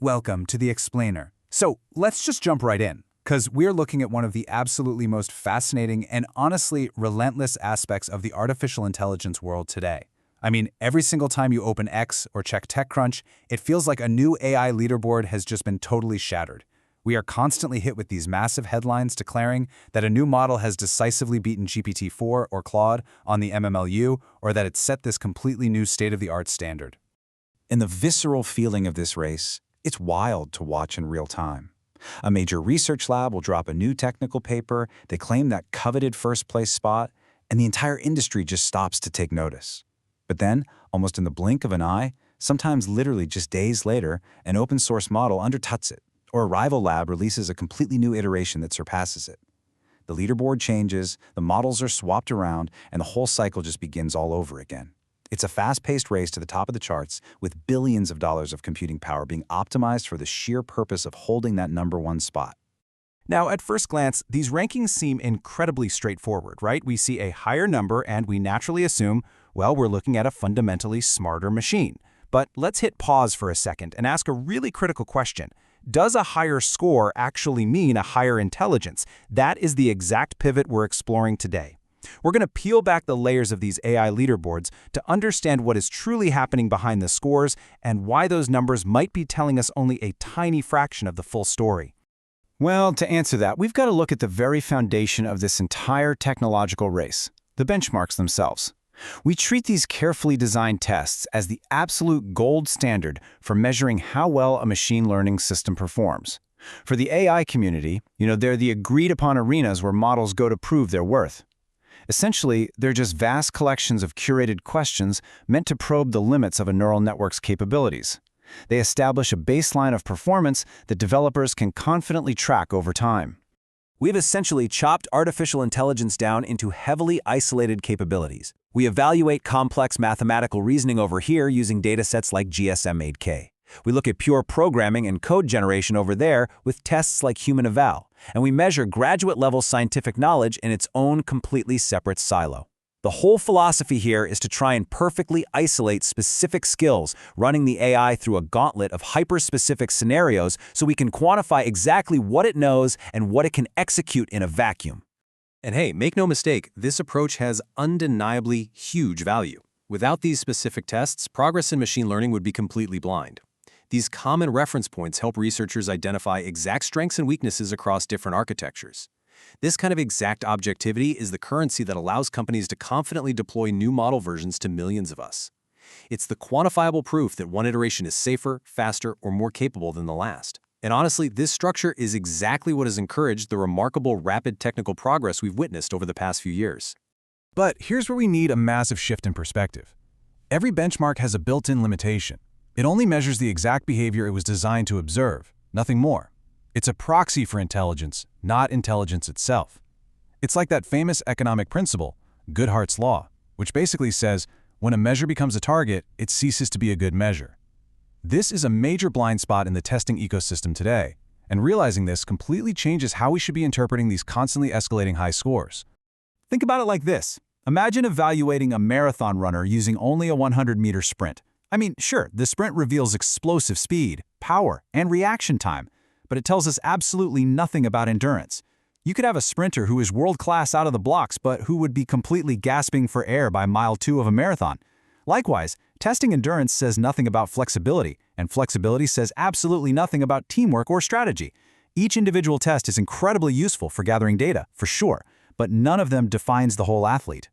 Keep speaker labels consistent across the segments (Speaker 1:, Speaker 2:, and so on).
Speaker 1: Welcome to the Explainer. So let's just jump right in, because we're looking at one of the absolutely most fascinating and honestly relentless aspects of the artificial intelligence world today. I mean, every single time you open X or check TechCrunch, it feels like a new AI leaderboard has just been totally shattered. We are constantly hit with these massive headlines declaring that a new model has decisively beaten GPT-4 or Claude on the MMLU, or that it's set this completely new state-of-the-art standard.
Speaker 2: And the visceral feeling of this race, it's wild to watch in real time. A major research lab will drop a new technical paper, they claim that coveted first-place spot, and the entire industry just stops to take notice. But then, almost in the blink of an eye, sometimes literally just days later, an open-source model undercuts it, or a rival lab releases a completely new iteration that surpasses it. The leaderboard changes, the models are swapped around, and the whole cycle just begins all over again. It's a fast-paced race to the top of the charts with billions of dollars of computing power being optimized for the sheer purpose of holding that #1 spot.
Speaker 1: Now, at first glance, these rankings seem incredibly straightforward, right? We see a higher number and we naturally assume, well, we're looking at a fundamentally smarter machine. But let's hit pause for a second and ask a really critical question. Does a higher score actually mean a higher intelligence? That is the exact pivot we're exploring today. We're going to peel back the layers of these AI leaderboards to understand what is truly happening behind the scores and why those numbers might be telling us only a tiny fraction of the full story.
Speaker 3: Well, to answer that, we've got to look at the very foundation of this entire technological race, the benchmarks themselves. We treat these carefully designed tests as the absolute gold standard for measuring how well a machine learning system performs. For the AI community, they're the agreed-upon arenas where models go to prove their worth. Essentially, they're just vast collections of curated questions meant to probe the limits of a neural network's capabilities. They establish a baseline of performance that developers can confidently track over time.
Speaker 4: We've essentially chopped artificial intelligence down into heavily isolated capabilities. We evaluate complex mathematical reasoning over here using datasets like GSM-8K. We look at pure programming and code generation over there with tests like human eval. And we measure graduate-level scientific knowledge in its own completely separate silo. The whole philosophy here is to try and perfectly isolate specific skills, running the AI through a gauntlet of hyper-specific scenarios so we can quantify exactly what it knows and what it can execute in a vacuum.
Speaker 5: And hey, make no mistake, this approach has undeniably huge value. Without these specific tests, progress in machine learning would be completely blind. These common reference points help researchers identify exact strengths and weaknesses across different architectures. This kind of exact objectivity is the currency that allows companies to confidently deploy new model versions to millions of us. It's the quantifiable proof that one iteration is safer, faster, or more capable than the last. And honestly, this structure is exactly what has encouraged the remarkable rapid technical progress we've witnessed over the past few years.
Speaker 1: But here's where we need a massive shift in perspective. Every benchmark has a built-in limitation. It only measures the exact behavior it was designed to observe, nothing more. It's a proxy for intelligence, not intelligence itself. It's like that famous economic principle, Goodhart's law, which basically says, when a measure becomes a target, it ceases to be a good measure. This is a major blind spot in the testing ecosystem today, and realizing this completely changes how we should be interpreting these constantly escalating high scores. Think about it like this. Imagine evaluating a marathon runner using only a 100-meter sprint. I mean, sure, the sprint reveals explosive speed, power, and reaction time, but it tells us absolutely nothing about endurance. You could have a sprinter who is world-class out of the blocks, but who would be completely gasping for air by mile 2 of a marathon. Likewise, testing endurance says nothing about flexibility, and flexibility says absolutely nothing about teamwork or strategy. Each individual test is incredibly useful for gathering data, for sure, but none of them defines the whole athlete.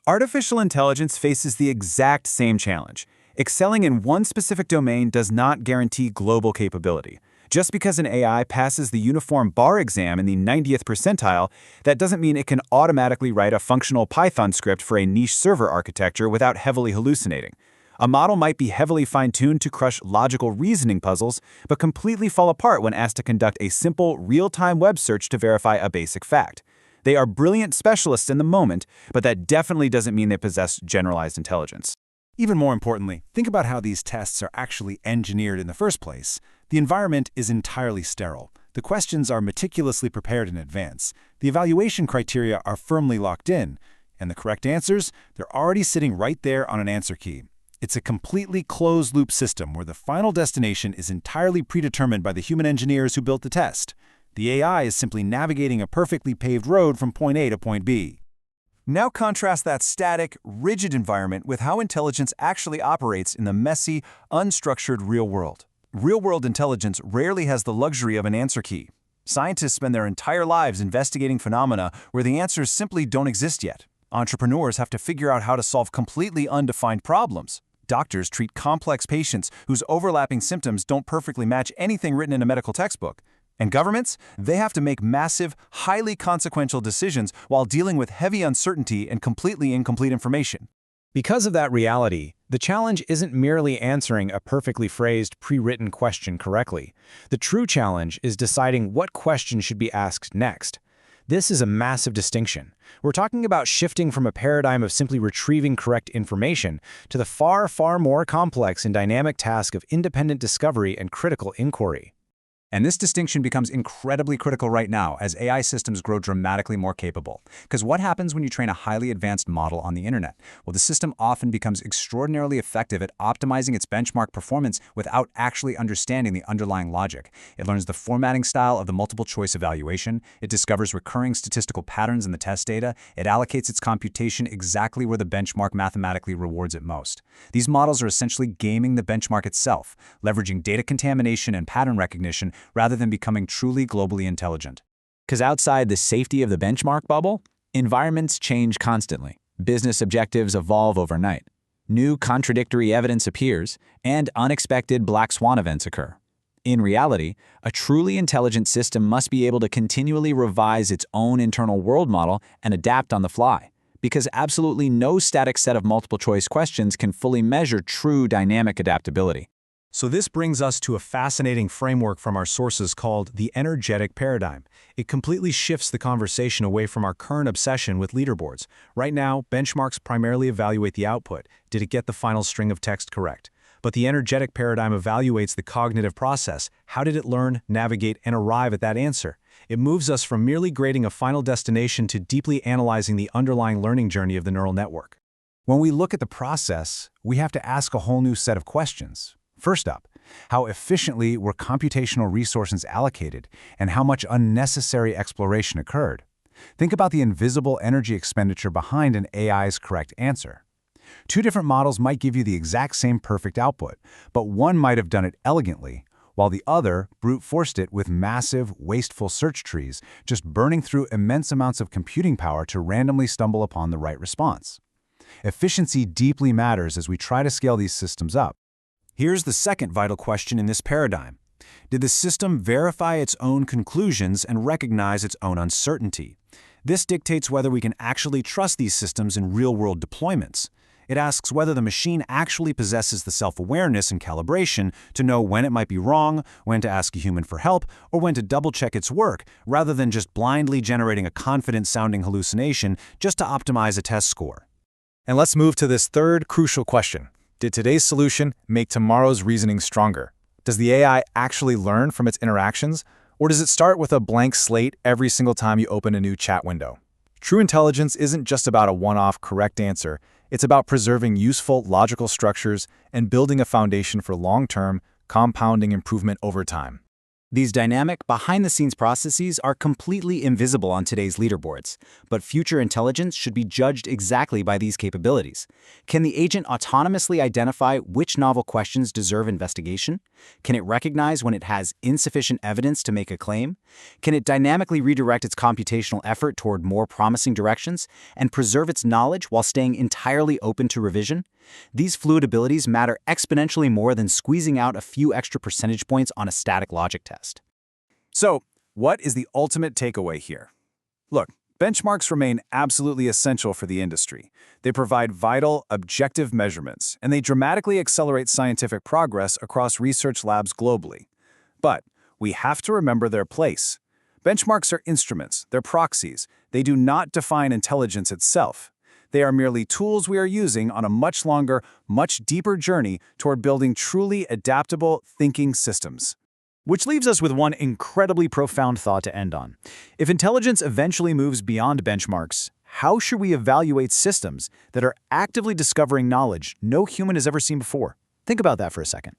Speaker 1: Artificial intelligence faces the exact same challenge. Excelling in one specific domain does not guarantee global capability. Just because an AI passes the uniform bar exam in the 90th percentile, that doesn't mean it can automatically write a functional Python script for a niche server architecture without heavily hallucinating. A model might be heavily fine-tuned to crush logical reasoning puzzles, but completely fall apart when asked to conduct a simple, real-time web search to verify a basic fact. They are brilliant specialists in the moment, but that definitely doesn't mean they possess generalized intelligence. Even more importantly, think about how these tests are actually engineered in the first place. The environment is entirely sterile. The questions are meticulously prepared in advance. The evaluation criteria are firmly locked in. And the correct answers, they're already sitting right there on an answer key.
Speaker 3: It's a completely closed-loop system where the final destination is entirely predetermined by the human engineers who built the test. The AI is simply navigating a perfectly paved road from point A to point B.
Speaker 1: Now contrast that static, rigid environment with how intelligence actually operates in the messy, unstructured real world. Real-world intelligence rarely has the luxury of an answer key. Scientists spend their entire lives investigating phenomena where the answers simply don't exist yet. Entrepreneurs have to figure out how to solve completely undefined problems. Doctors treat complex patients whose overlapping symptoms don't perfectly match anything written in a medical textbook. And governments, they have to make massive, highly consequential decisions while dealing with heavy uncertainty and completely incomplete information.
Speaker 3: Because of that reality, the challenge isn't merely answering a perfectly phrased, pre-written question correctly. The true challenge is deciding what question should be asked next. This is a massive distinction. We're talking about shifting from a paradigm of simply retrieving correct information to the far, far more complex and dynamic task of independent discovery and critical inquiry.
Speaker 2: And this distinction becomes incredibly critical right now as AI systems grow dramatically more capable. Because what happens when you train a highly advanced model on the internet? Well, the system often becomes extraordinarily effective at optimizing its benchmark performance without actually understanding the underlying logic. It learns the formatting style of the multiple choice evaluation, it discovers recurring statistical patterns in the test data, it allocates its computation exactly where the benchmark mathematically rewards it most. These models are essentially gaming the benchmark itself, leveraging data contamination and pattern recognition rather than becoming truly globally intelligent. Because outside the safety of the benchmark bubble, environments change constantly. Business objectives evolve overnight. New contradictory evidence appears, and unexpected black swan events occur. In reality, a truly intelligent system must be able to continually revise its own internal world model and adapt on the fly, because absolutely no static set of multiple-choice questions can fully measure true dynamic adaptability.
Speaker 1: So this brings us to a fascinating framework from our sources called the energetic paradigm. It completely shifts the conversation away from our current obsession with leaderboards. Right now, benchmarks primarily evaluate the output. Did it get the final string of text correct? But the energetic paradigm evaluates the cognitive process. How did it learn, navigate, and arrive at that answer? It moves us from merely grading a final destination to deeply analyzing the underlying learning journey of the neural network. When we look at the process, we have to ask a whole new set of questions. First up, how efficiently were computational resources allocated and how much unnecessary exploration occurred? Think about the invisible energy expenditure behind an AI's correct answer. Two different models might give you the exact same perfect output, but one might have done it elegantly, while the other brute forced it with massive, wasteful search trees, just burning through immense amounts of computing power to randomly stumble upon the right response. Efficiency deeply matters as we try to scale these systems up. Here's the second vital question in this paradigm. Did the system verify its own conclusions and recognize its own uncertainty? This dictates whether we can actually trust these systems in real-world deployments. It asks whether the machine actually possesses the self-awareness and calibration to know when it might be wrong, when to ask a human for help, or when to double-check its work, rather than just blindly generating a confident-sounding hallucination just to optimize a test score. And let's move to this third crucial question. Did today's solution make tomorrow's reasoning stronger? Does the AI actually learn from its interactions, or does it start with a blank slate every single time you open a new chat window? True intelligence isn't just about a one-off correct answer. It's about preserving useful logical structures and building a foundation for long-term, compounding improvement over time.
Speaker 2: These dynamic, behind-the-scenes processes are completely invisible on today's leaderboards, but future intelligence should be judged exactly by these capabilities. Can the agent autonomously identify which novel questions deserve investigation? Can it recognize when it has insufficient evidence to make a claim? Can it dynamically redirect its computational effort toward more promising directions and preserve its knowledge while staying entirely open to revision? These fluid abilities matter exponentially more than squeezing out a few extra percentage points on a static logic test.
Speaker 1: So, what is the ultimate takeaway here? Look, benchmarks remain absolutely essential for the industry. They provide vital, objective measurements, and they dramatically accelerate scientific progress across research labs globally. But we have to remember their place. Benchmarks are instruments, they're proxies. They do not define intelligence itself. They are merely tools we are using on a much longer, much deeper journey toward building truly adaptable thinking systems. Which leaves us with one incredibly profound thought to end on. If intelligence eventually moves beyond benchmarks,
Speaker 3: how should we evaluate systems that are actively discovering knowledge no human has ever seen before? Think about that for a second.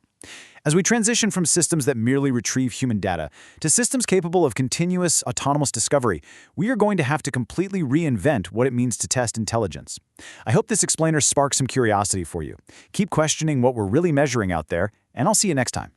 Speaker 3: As we transition from systems that merely retrieve human data to systems capable of continuous, autonomous discovery, we are going to have to completely reinvent what it means to test intelligence. I hope this explainer sparks some curiosity for you. Keep questioning what we're really measuring out there, and I'll see you next time.